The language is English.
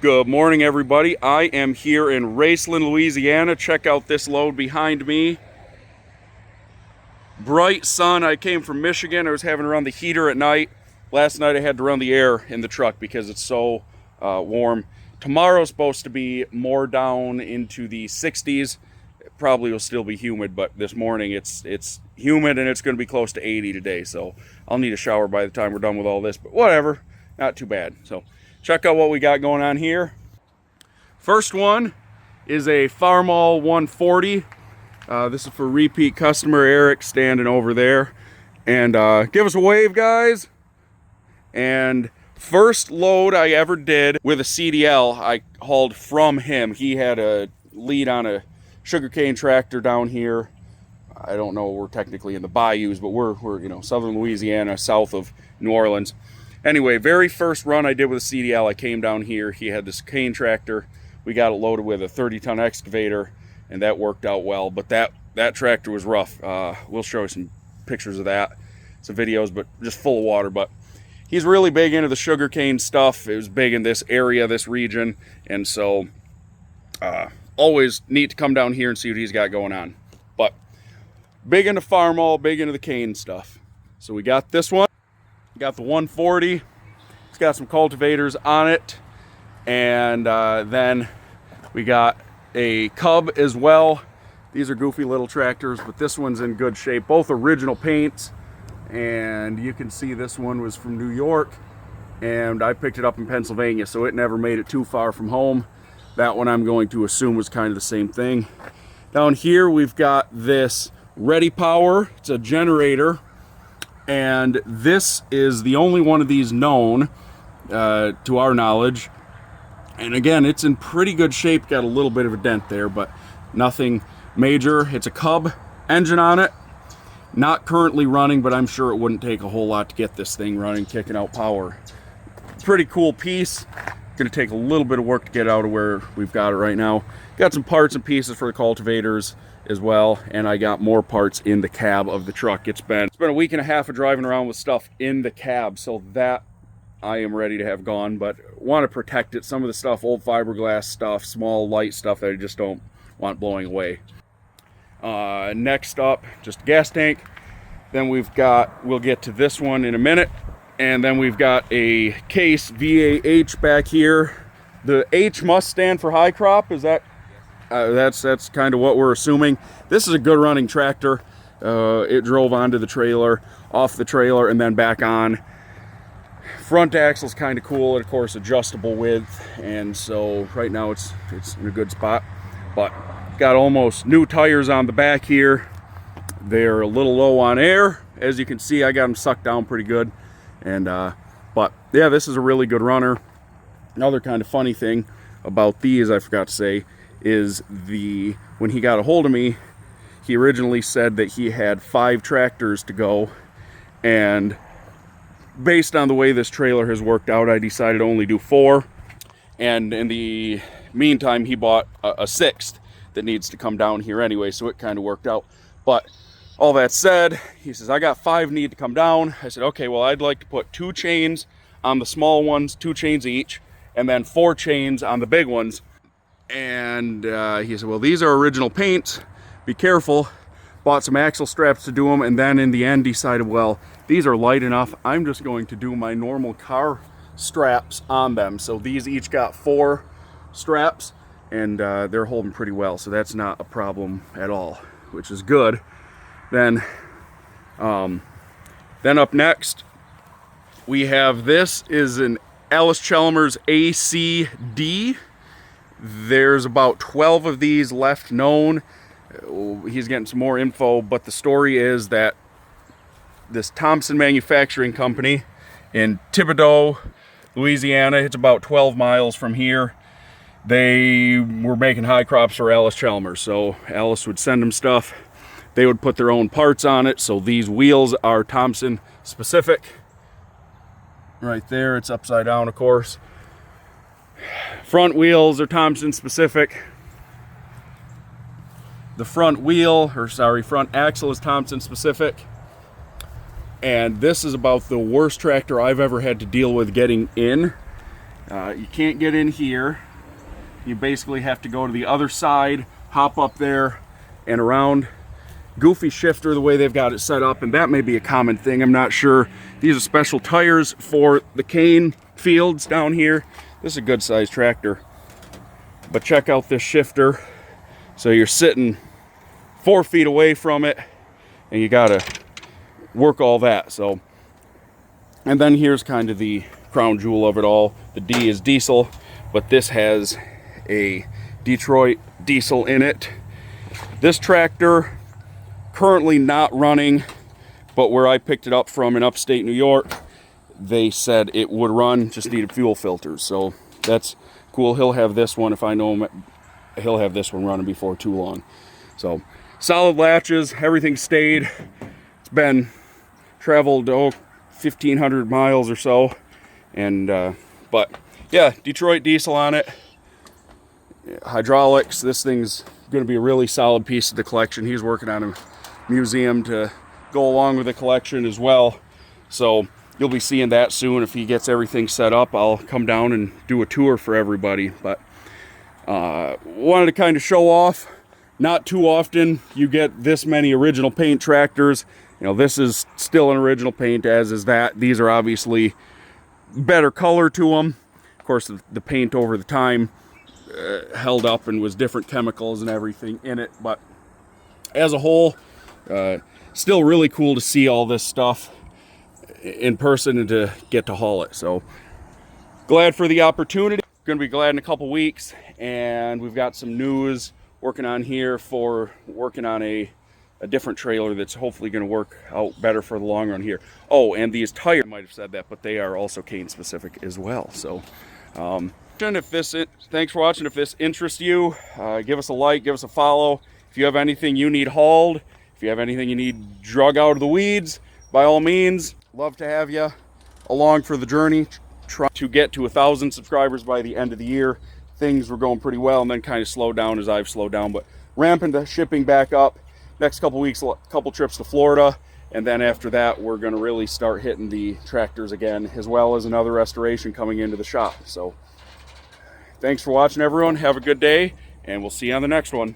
Good morning, everybody. I am here in Raceland, Louisiana. Check out this load behind me. Bright sun. I came from Michigan. I was having to run the heater at night. Last night I had to run the air in the truck because it's so warm. Tomorrow's supposed to be more down into the 60s. It probably will still be humid, but this morning it's humid and it's going to be close to 80 today. So I'll need a shower by the time we're done with all this, but whatever, not too bad. So check out what we got going on here. First one is a Farmall 140. This is for repeat customer Eric, standing over there. And give us a wave, guys. And first load I ever did with a CDL, I hauled from him. He had a lead on a sugarcane tractor down here. I don't know, we're technically in the bayous, but we're you know, southern Louisiana, south of New Orleans. Anyway, very first run I did with a CDL, I came down here. He had this cane tractor. We got it loaded with a 30-ton excavator, and that worked out well. But that tractor was rough. We'll show you some pictures of that, some videos, but just full of water. But he's really big into the sugarcane stuff. It was big in this area, this region, and so always neat to come down here and see what he's got going on. But big into Farmall, big into the cane stuff. So we got this one. Got the 140. It's got some cultivators on it, and then we got a Cub as well. These are goofy little tractors, but this one's in good shape. Both original paints, and you can see this one was from New York, and I picked it up in Pennsylvania, so it never made it too far from home. That one I'm going to assume was kind of the same thing. Down here we've got this Ready Power. It's a generator. And this is the only one of these known to our knowledge. And again, it's in pretty good shape. Got a little bit of a dent there, but nothing major. It's a Cub engine on it. Not currently running, but I'm sure it wouldn't take a whole lot to get this thing running, kicking out power. Pretty cool piece. Gonna take a little bit of work to get out of where we've got it right now. Got some parts and pieces for the cultivators as well, and I got more parts in the cab of the truck. It's been a week and a half of driving around with stuff in the cab, so that I am ready to have gone, but want to protect it. Some of the stuff, old fiberglass stuff, small light stuff that I just don't want blowing away. Next up, just a gas tank. Then we'll get to this one in a minute, and then we've got a case VAH back here. The H must stand for high crop. Is that? That's kind of what we're assuming. This is a good running tractor. It drove onto the trailer, off the trailer, and then back on. Front axle's kind of cool, and of course adjustable width, and so right now it's in a good spot. But got almost new tires on the back here. They're a little low on air. As you can see, I got them sucked down pretty good. And but yeah, this is a really good runner. Another kind of funny thing about these, I forgot to say, is when he got a hold of me, he originally said that he had 5 tractors to go, and based on the way this trailer has worked out, I decided to only do 4, and in the meantime he bought a 6th that needs to come down here anyway, so it kind of worked out. But all that said, he says, I got 5 need to come down. I said, okay, well, I'd like to put 2 chains on the small ones, 2 chains each, and then 4 chains on the big ones. And he said, well, these are original paints, be careful. Bought some axle straps to do them, and then in the end decided, well, these are light enough, I'm just going to do my normal car straps on them. So these each got 4 straps, and they're holding pretty well, so that's not a problem at all, which is good. Then up next we have, this is an Alice Chalmers ACD. There's about 12 of these left known. He's getting some more info, but the story is that this Thomson manufacturing company in Thibodaux, Louisiana, it's about 12 miles from here. They were making high crops for Alice Chalmers, so Alice would send them stuff. They would put their own parts on it, so these wheels are Thomson specific. Right there, it's upside down, of course. Front wheels are Thomson specific. The front axle is Thomson specific. And this is about the worst tractor I've ever had to deal with getting in. You can't get in here. You basically have to go to the other side, hop up there and around. Goofy shifter the way they've got it set up, and that may be a common thing, I'm not sure. These are special tires for the cane fields down here. This is a good sized tractor, but check out this shifter. So you're sitting 4 feet away from it and you gotta work all that. So, and then here's kind of the crown jewel of it all. The D is diesel, but this has a Detroit diesel in it. This tractor currently not running, but where I picked it up from in upstate New York, they said it would run, just needed fuel filters. So that's cool. He'll have this one, if I know him, he'll have this one running before too long. So solid latches, everything stayed. It's been traveled 1,500 miles or so, and but yeah, Detroit diesel on it. Hydraulics. This thing's going to be a really solid piece of the collection. He's working on a museum to go along with the collection as well, so you'll be seeing that soon. If he gets everything set up, I'll come down and do a tour for everybody. But wanted to kind of show off. Not too often you get this many original paint tractors. You know, this is still an original paint, as is that. These are obviously better color to them. Of course, the paint over the time held up and was different chemicals and everything in it, but as a whole, still really cool to see all this stuff in person and to get to haul it. So glad for the opportunity. Gonna be glad in a couple weeks, and we've got some news working on here for working on a different trailer that's hopefully going to work out better for the long run here. Oh, and these tires, I might have said that, but they are also cane specific as well. So thanks for watching. If this interests you, give us a like, give us a follow. If you have anything you need hauled, if you have anything you need drug out of the weeds, by all means, love to have you along for the journey. Try to get to 1,000 subscribers by the end of the year. Things were going pretty well, and then kind of slowed down as I've slowed down, but ramping the shipping back up. Next couple weeks, a couple trips to Florida, and then after that, we're going to really start hitting the tractors again, as well as another restoration coming into the shop. So thanks for watching, everyone. Have a good day, and we'll see you on the next one.